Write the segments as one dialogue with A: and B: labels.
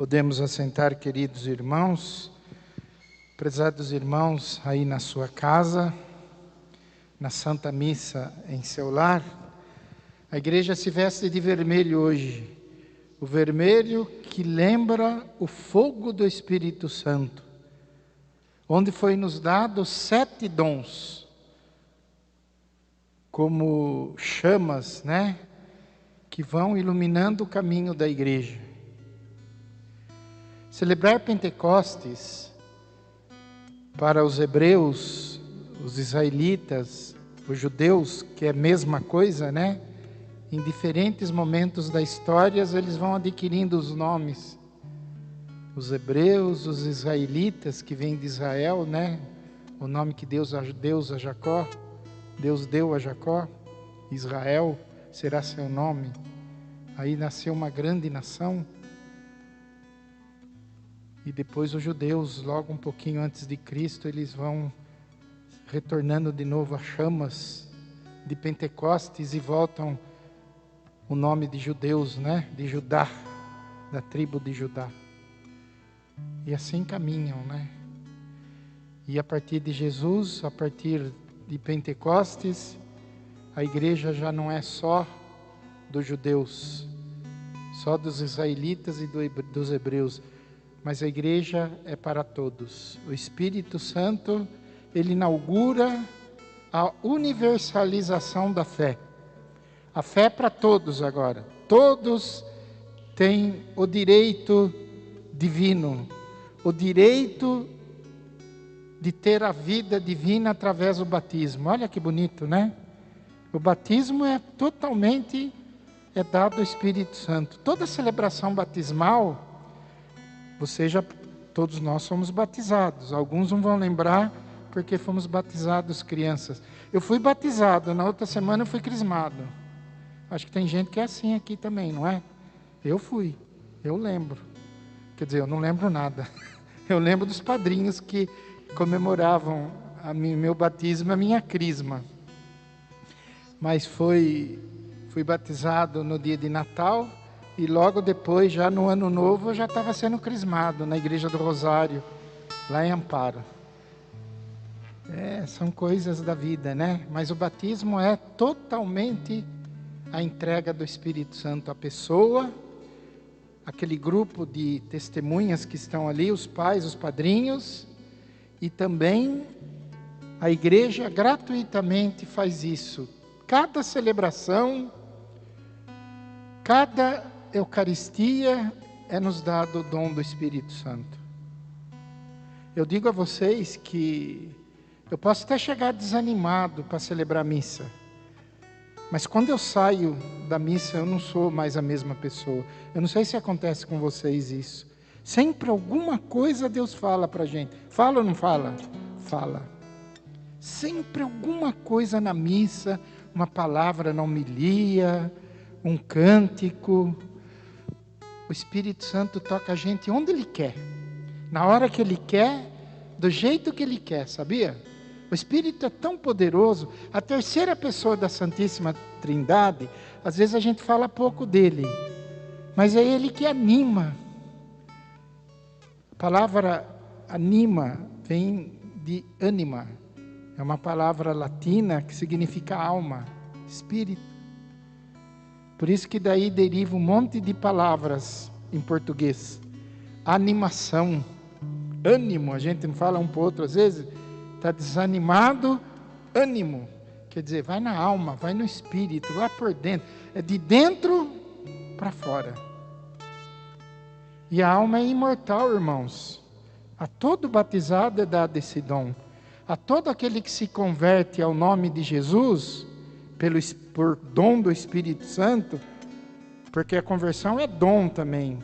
A: Podemos assentar, queridos irmãos, prezados irmãos aí na sua casa, na Santa Missa em seu lar. A igreja se veste de vermelho hoje, o vermelho que lembra o fogo do Espírito Santo, onde foi nos dado 7 dons, como chamas, que vão iluminando o caminho da igreja. Celebrar Pentecostes, para os hebreus, os israelitas, os judeus, que é a mesma coisa, em diferentes momentos da história, eles vão adquirindo os nomes. Os hebreus, os israelitas, que vêm de Israel, o nome que Deus deu a Jacó, Israel será seu nome. Aí nasceu uma grande nação. E depois os judeus, logo um pouquinho antes de Cristo, eles vão retornando de novo às chamas de Pentecostes e voltam o nome de judeus, de Judá, da tribo de Judá. E assim caminham, E a partir de Jesus, a partir de Pentecostes, a igreja já não é só dos judeus, só dos israelitas e dos hebreus, mas a igreja é para todos. O Espírito Santo, ele inaugura a universalização da fé. A fé é para todos agora. Todos têm o direito divino, o direito de ter a vida divina através do batismo. Olha que bonito, O batismo é totalmente dado ao Espírito Santo. Toda celebração batismal, todos nós somos batizados. Alguns não vão lembrar porque fomos batizados crianças. Eu fui batizado, na outra semana eu fui crismado. Acho que tem gente que é assim aqui também, não é? Eu lembro. Quer dizer, eu não lembro nada. Eu lembro dos padrinhos que comemoravam meu batismo, a minha crisma. Mas fui batizado no dia de Natal. E logo depois, já no ano novo, eu já estava sendo crismado na Igreja do Rosário, lá em Amparo. São coisas da vida, Mas o batismo é totalmente a entrega do Espírito Santo à pessoa, aquele grupo de testemunhas que estão ali, os pais, os padrinhos, e também a igreja gratuitamente faz isso. Cada celebração, cada Eucaristia é nos dado o dom do Espírito Santo. Eu digo a vocês que eu posso até chegar desanimado para celebrar a missa, mas quando eu saio da missa eu não sou mais a mesma pessoa. Eu não sei se acontece com vocês isso. Sempre alguma coisa Deus fala para a gente. Fala ou não fala? Fala. Sempre alguma coisa na missa, uma palavra na homilia, um cântico. O Espírito Santo toca a gente onde Ele quer, na hora que Ele quer, do jeito que Ele quer, sabia? O Espírito é tão poderoso. A terceira pessoa da Santíssima Trindade, às vezes a gente fala pouco dele, mas é Ele que anima. A palavra anima vem de anima, é uma palavra latina que significa alma, espírito. Por isso que daí deriva um monte de palavras em português. Animação, ânimo, a gente não fala um para o outro às vezes, está desanimado, ânimo. Quer dizer, vai na alma, vai no espírito, lá por dentro. É de dentro para fora. E a alma é imortal, irmãos. A todo batizado é dado esse dom. A todo aquele que se converte ao nome de Jesus, por dom do Espírito Santo, porque a conversão é dom também.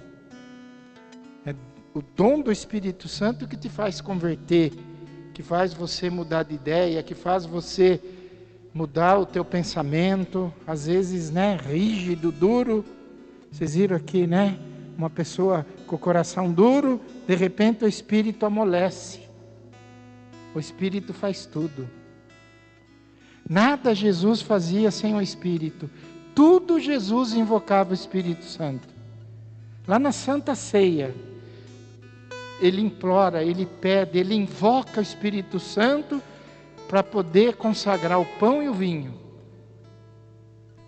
A: É o dom do Espírito Santo que te faz converter, que faz você mudar de ideia, que faz você mudar o teu pensamento, às vezes, rígido, duro. Vocês viram aqui, uma pessoa com o coração duro, de repente o Espírito amolece. O Espírito faz tudo. Nada Jesus fazia sem o Espírito. Tudo Jesus invocava o Espírito Santo. Lá na Santa Ceia, ele implora, ele pede, ele invoca o Espírito Santo para poder consagrar o pão e o vinho.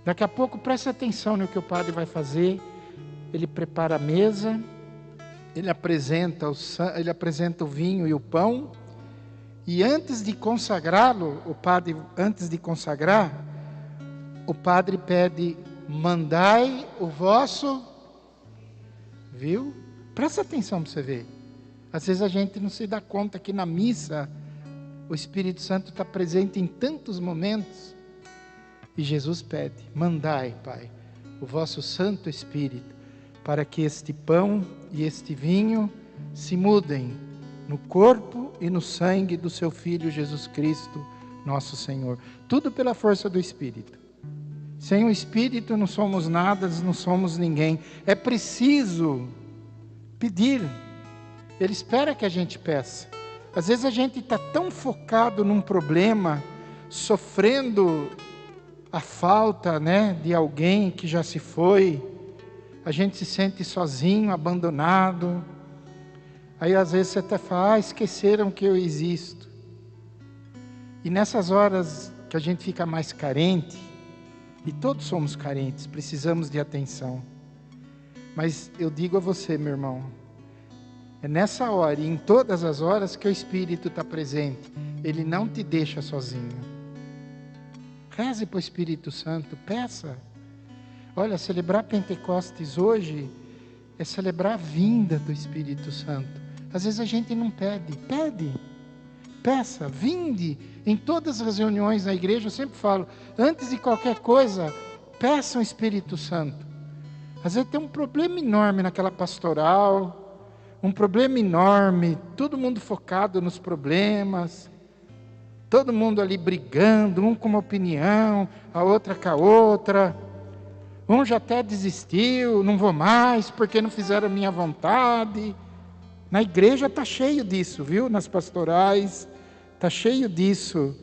A: Daqui a pouco preste atenção no que o padre vai fazer. Ele prepara a mesa, ele apresenta o vinho e o pão, e antes de consagrá-lo, o padre pede: mandai o vosso, viu? Presta atenção para você ver. Às vezes a gente não se dá conta que na missa o Espírito Santo está presente em tantos momentos. E Jesus pede: mandai, Pai, o vosso Santo Espírito, para que este pão e este vinho se mudem no corpo e no sangue do seu Filho Jesus Cristo, nosso Senhor. Tudo pela força do Espírito. Sem o Espírito não somos nada, não somos ninguém. É preciso pedir. Ele espera que a gente peça. Às vezes a gente está tão focado num problema, sofrendo a falta, de alguém que já se foi. A gente se sente sozinho, abandonado. Aí às vezes você até fala: esqueceram que eu existo. E nessas horas que a gente fica mais carente, e todos somos carentes, precisamos de atenção. Mas eu digo a você, meu irmão, é nessa hora e em todas as horas que o Espírito está presente. Ele não te deixa sozinho. Reze para o Espírito Santo, peça. Olha, celebrar Pentecostes hoje é celebrar a vinda do Espírito Santo. Às vezes a gente não pede, peça, vinde. Em todas as reuniões na igreja eu sempre falo: antes de qualquer coisa, peça o Espírito Santo. Às vezes tem um problema enorme naquela pastoral, um problema enorme, todo mundo focado nos problemas, todo mundo ali brigando, um com uma opinião, a outra com a outra. Um já até desistiu, não vou mais porque não fizeram a minha vontade. Na igreja está cheio disso, viu? Nas pastorais, está cheio disso.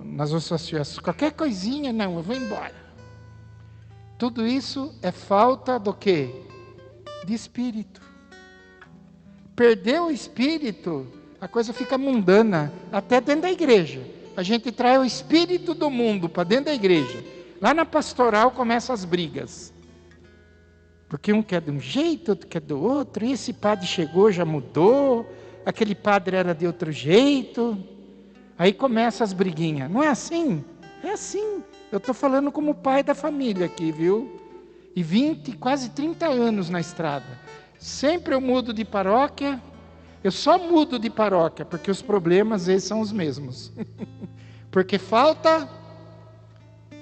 A: Nas associações, qualquer coisinha, não, eu vou embora. Tudo isso é falta do quê? De espírito. Perdeu o espírito, a coisa fica mundana, até dentro da igreja. A gente traz o espírito do mundo para dentro da igreja. Lá na pastoral começam as brigas. Porque um quer de um jeito, outro quer do outro, e esse padre chegou, já mudou, aquele padre era de outro jeito. Aí começam as briguinhas. Não é assim? É assim. Eu estou falando como pai da família aqui, viu? E 20, quase 30 anos na estrada. Sempre eu mudo de paróquia. Eu só mudo de paróquia, porque os problemas esses são os mesmos. Porque falta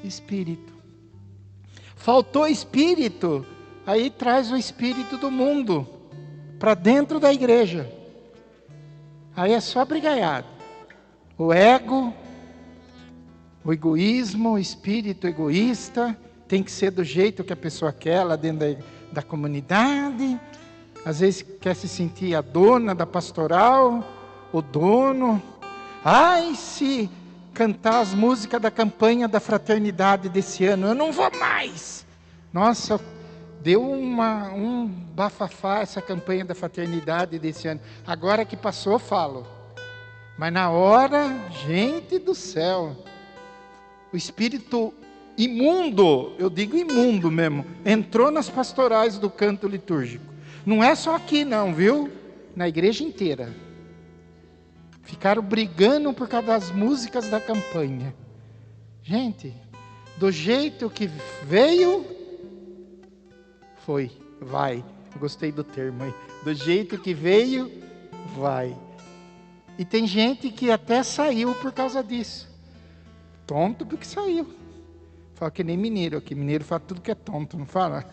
A: espírito. Faltou espírito, aí traz o espírito do mundo para dentro da igreja. Aí é só brigaiado. O ego, o egoísmo, o espírito egoísta, tem que ser do jeito que a pessoa quer lá dentro da comunidade. Às vezes quer se sentir a dona da pastoral, o dono. Ai, se cantar as músicas da campanha da fraternidade desse ano, eu não vou mais. Nossa, deu um bafafá essa campanha da fraternidade desse ano. Agora que passou, falo. Mas na hora, gente do céu, o espírito imundo, eu digo imundo mesmo, entrou nas pastorais do canto litúrgico. Não é só aqui não, viu? Na igreja inteira. Ficaram brigando por causa das músicas da campanha. Gente, do jeito que veio, vai. Eu gostei do termo aí. Do jeito que veio, vai. E tem gente que até saiu por causa disso. Tonto porque saiu. Fala que nem mineiro aqui. Mineiro fala tudo que é tonto, não fala?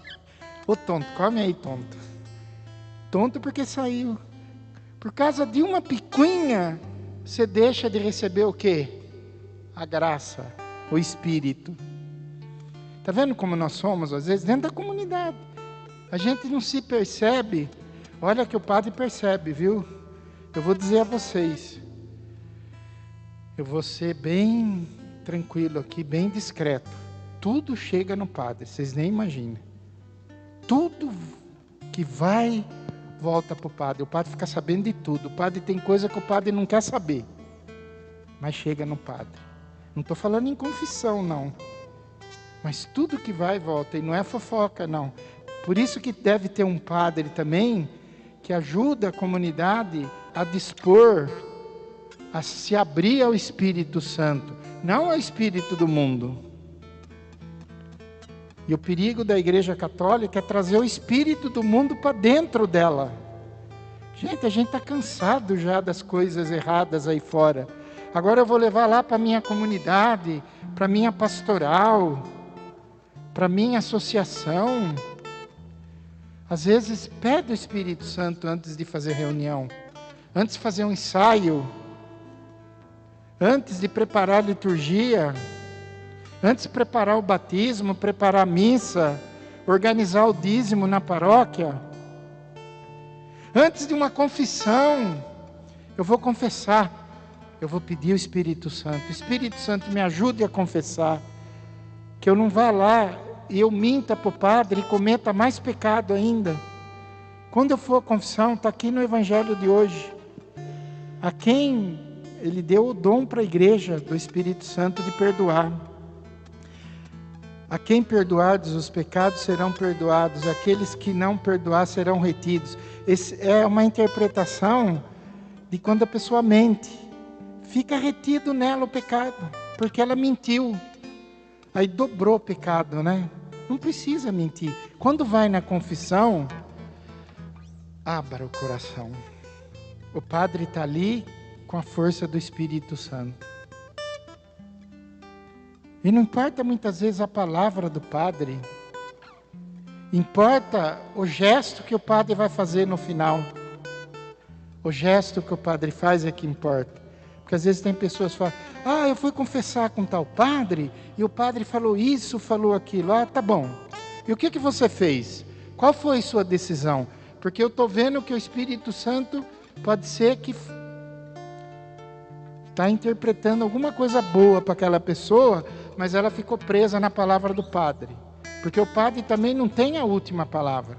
A: Ô tonto, come aí, tonto. Tonto porque saiu. Por causa de uma picuinha, você deixa de receber o quê? A graça, o Espírito. Está vendo como nós somos, às vezes, dentro da comunidade. A gente não se percebe. Olha que o padre percebe, viu? Eu vou dizer a vocês. Eu vou ser bem tranquilo aqui, bem discreto. Tudo chega no padre, vocês nem imaginam. Tudo que vai, volta para o padre. O padre fica sabendo de tudo. O padre tem coisa que o padre não quer saber, mas chega no padre. Não estou falando em confissão, não. Mas tudo que vai, volta. E não é fofoca, não. Por isso que deve ter um padre também, que ajuda a comunidade a dispor, a se abrir ao Espírito Santo, não ao Espírito do mundo. E o perigo da Igreja Católica é trazer o Espírito do mundo para dentro dela. Gente, a gente está cansado já das coisas erradas aí fora. Agora eu vou levar lá para a minha comunidade, para a minha pastoral, para a minha associação. Às vezes pede o Espírito Santo antes de fazer reunião, antes de fazer um ensaio, antes de preparar a liturgia, antes de preparar o batismo, preparar a missa, organizar o dízimo na paróquia. Antes de uma confissão, eu vou confessar, eu vou pedir o Espírito Santo. O Espírito Santo me ajude a confessar, que eu não vá lá e eu minta para o padre e cometa mais pecado ainda. Quando eu for à confissão, está aqui no Evangelho de hoje, a quem Ele deu o dom para a igreja do Espírito Santo de perdoar. A quem perdoardes os pecados serão perdoados, aqueles que não perdoar serão retidos. Essa é uma interpretação de quando a pessoa mente. Fica retido nela o pecado, porque ela mentiu. Aí dobrou o pecado, né? Não precisa mentir. Quando vai na confissão, abra o coração. O padre está ali com a força do Espírito Santo. E não importa muitas vezes a palavra do padre. Importa o gesto que o padre vai fazer no final. O gesto que o padre faz é que importa. Porque às vezes tem pessoas que falam, eu fui confessar com tal padre, e o padre falou isso, falou aquilo. Tá bom. E o que você fez? Qual foi sua decisão? Porque eu estou vendo que o Espírito Santo pode ser que está interpretando alguma coisa boa para aquela pessoa, mas ela ficou presa na palavra do padre. Porque o padre também não tem a última palavra.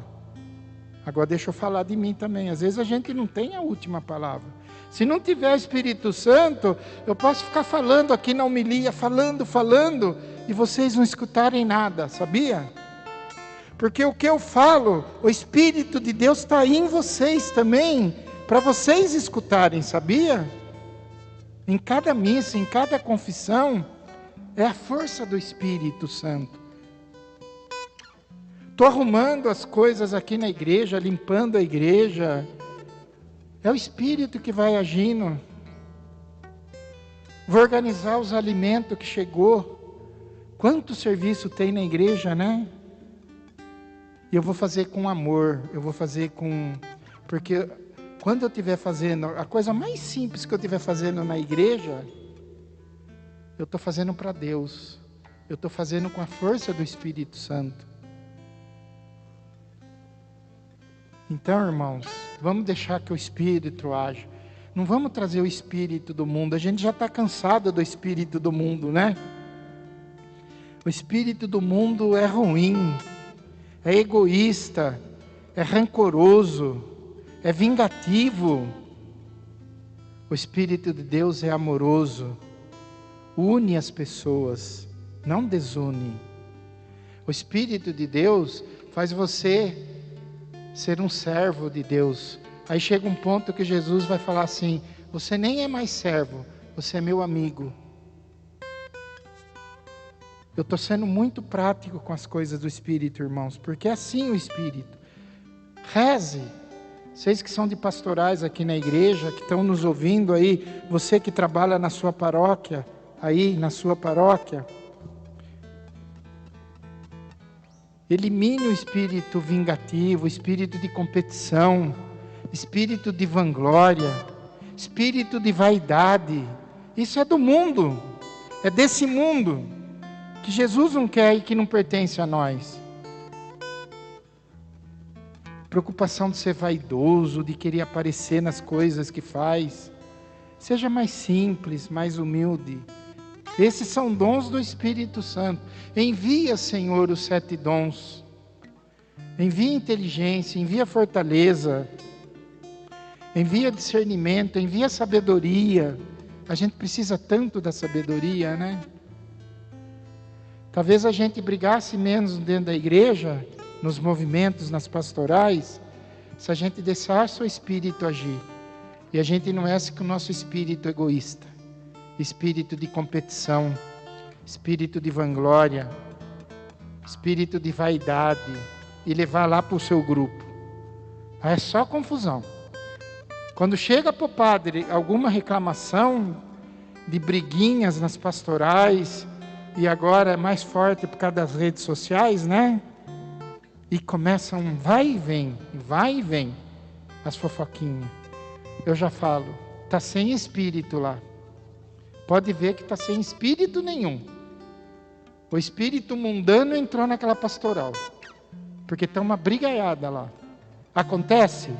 A: Agora deixa eu falar de mim também. Às vezes a gente não tem a última palavra. Se não tiver Espírito Santo, eu posso ficar falando aqui na homilia, falando, e vocês não escutarem nada, sabia? Porque o que eu falo, o Espírito de Deus está aí em vocês também, para vocês escutarem, sabia? Em cada missa, em cada confissão, é a força do Espírito Santo. Estou arrumando as coisas aqui na igreja, limpando a igreja. É o Espírito que vai agindo. Vou organizar os alimentos que chegou. Quanto serviço tem na igreja, né? E eu vou fazer com amor. Eu vou fazer com... Porque quando eu estiver fazendo... A coisa mais simples que eu estiver fazendo na igreja, eu estou fazendo para Deus. Eu estou fazendo com a força do Espírito Santo. Então, irmãos, vamos deixar que o Espírito age. Não vamos trazer o Espírito do mundo. A gente já está cansado do Espírito do mundo, né? O Espírito do mundo é ruim, é egoísta, é rancoroso, é vingativo. O Espírito de Deus é amoroso, une as pessoas, não desune. O Espírito de Deus faz você ser um servo de Deus. Aí chega um ponto que Jesus vai falar assim, você nem é mais servo, você é meu amigo. Eu estou sendo muito prático com as coisas do Espírito, irmãos, porque é assim o Espírito. Reze. Vocês que são de pastorais aqui na igreja, que estão nos ouvindo aí, você que trabalha na sua paróquia, aí na sua paróquia, elimine o espírito vingativo, espírito de competição, espírito de vanglória, espírito de vaidade. Isso é do mundo, é desse mundo, que Jesus não quer e que não pertence a nós. Preocupação de ser vaidoso, de querer aparecer nas coisas que faz. Seja mais simples, mais humilde. Esses são dons do Espírito Santo. Envia, Senhor, os 7 dons. envia inteligência, envia fortaleza, envia discernimento, envia sabedoria. A gente precisa tanto da sabedoria, né? Talvez a gente brigasse menos dentro da igreja, nos movimentos, nas pastorais, se a gente deixasse o Espírito agir. E a gente não é com o nosso espírito egoísta, espírito de competição, espírito de vanglória, espírito de vaidade, e levar lá para o seu grupo. Aí é só confusão. Quando chega para o padre alguma reclamação de briguinhas nas pastorais, e agora é mais forte por causa das redes sociais, né? E começa um vai e vem, as fofoquinhas. Eu já falo, está sem espírito lá. Pode ver que está sem espírito nenhum. O espírito mundano entrou naquela pastoral. Porque está uma brigaiada lá. Acontece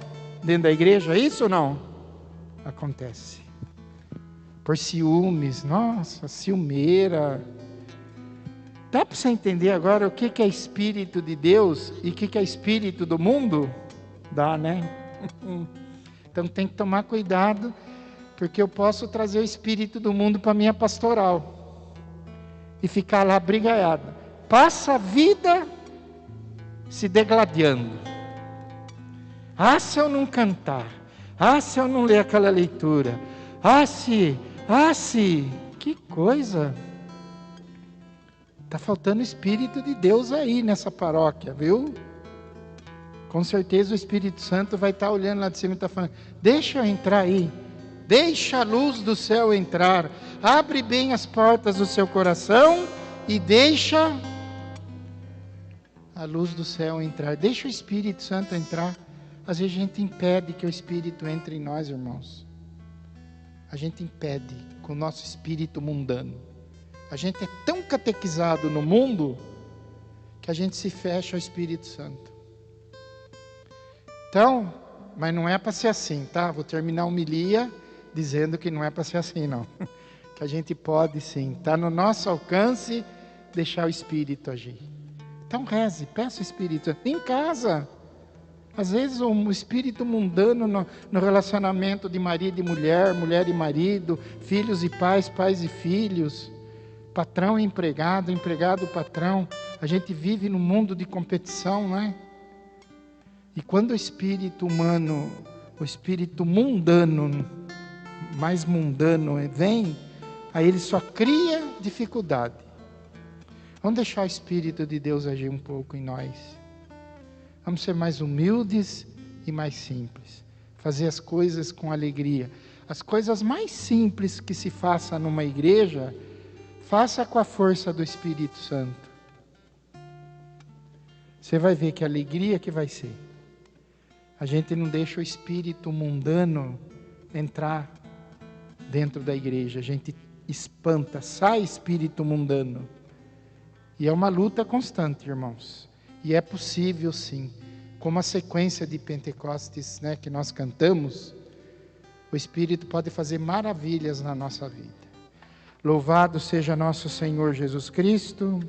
A: dentro da igreja isso ou não? Acontece. Por ciúmes, nossa, ciumeira. Dá para você entender agora o que é espírito de Deus e o que é espírito do mundo? Dá, né? Então tem que tomar cuidado, porque eu posso trazer o espírito do mundo para a minha pastoral e ficar lá brigaiada. Passa a vida se degladiando. Ah, se eu não cantar. Ah, se eu não ler aquela leitura. Ah, se. Que coisa. Está faltando o Espírito de Deus aí nessa paróquia, viu? Com certeza o Espírito Santo vai estar olhando lá de cima e está falando, deixa eu entrar aí. Deixa a luz do céu entrar. Abre bem as portas do seu coração e deixa a luz do céu entrar. Deixa o Espírito Santo entrar. Às vezes a gente impede que o Espírito entre em nós, irmãos. A gente impede com o nosso espírito mundano. A gente é tão catequizado no mundo que a gente se fecha ao Espírito Santo. Então, mas não é para ser assim, tá? Vou terminar a homilia dizendo que não é para ser assim, não. Que a gente pode sim, está no nosso alcance deixar o Espírito agir. Então reze, peça o Espírito em casa. Às vezes o espírito mundano no relacionamento de marido e mulher, mulher e marido, filhos e pais, pais e filhos, patrão e empregado, empregado e patrão. A gente vive num mundo de competição, não é? E quando o espírito humano, o espírito mundano, mais mundano vem, aí ele só cria dificuldade. Vamos deixar o Espírito de Deus agir um pouco em nós. Vamos ser mais humildes e mais simples. Fazer as coisas com alegria. As coisas mais simples que se faça numa igreja, faça com a força do Espírito Santo. Você vai ver que alegria que vai ser. A gente não deixa o espírito mundano entrar dentro da igreja. A gente espanta, sai espírito mundano. E é uma luta constante, irmãos. E é possível sim. Como a sequência de Pentecostes, né, que nós cantamos, o Espírito pode fazer maravilhas na nossa vida. Louvado seja nosso Senhor Jesus Cristo.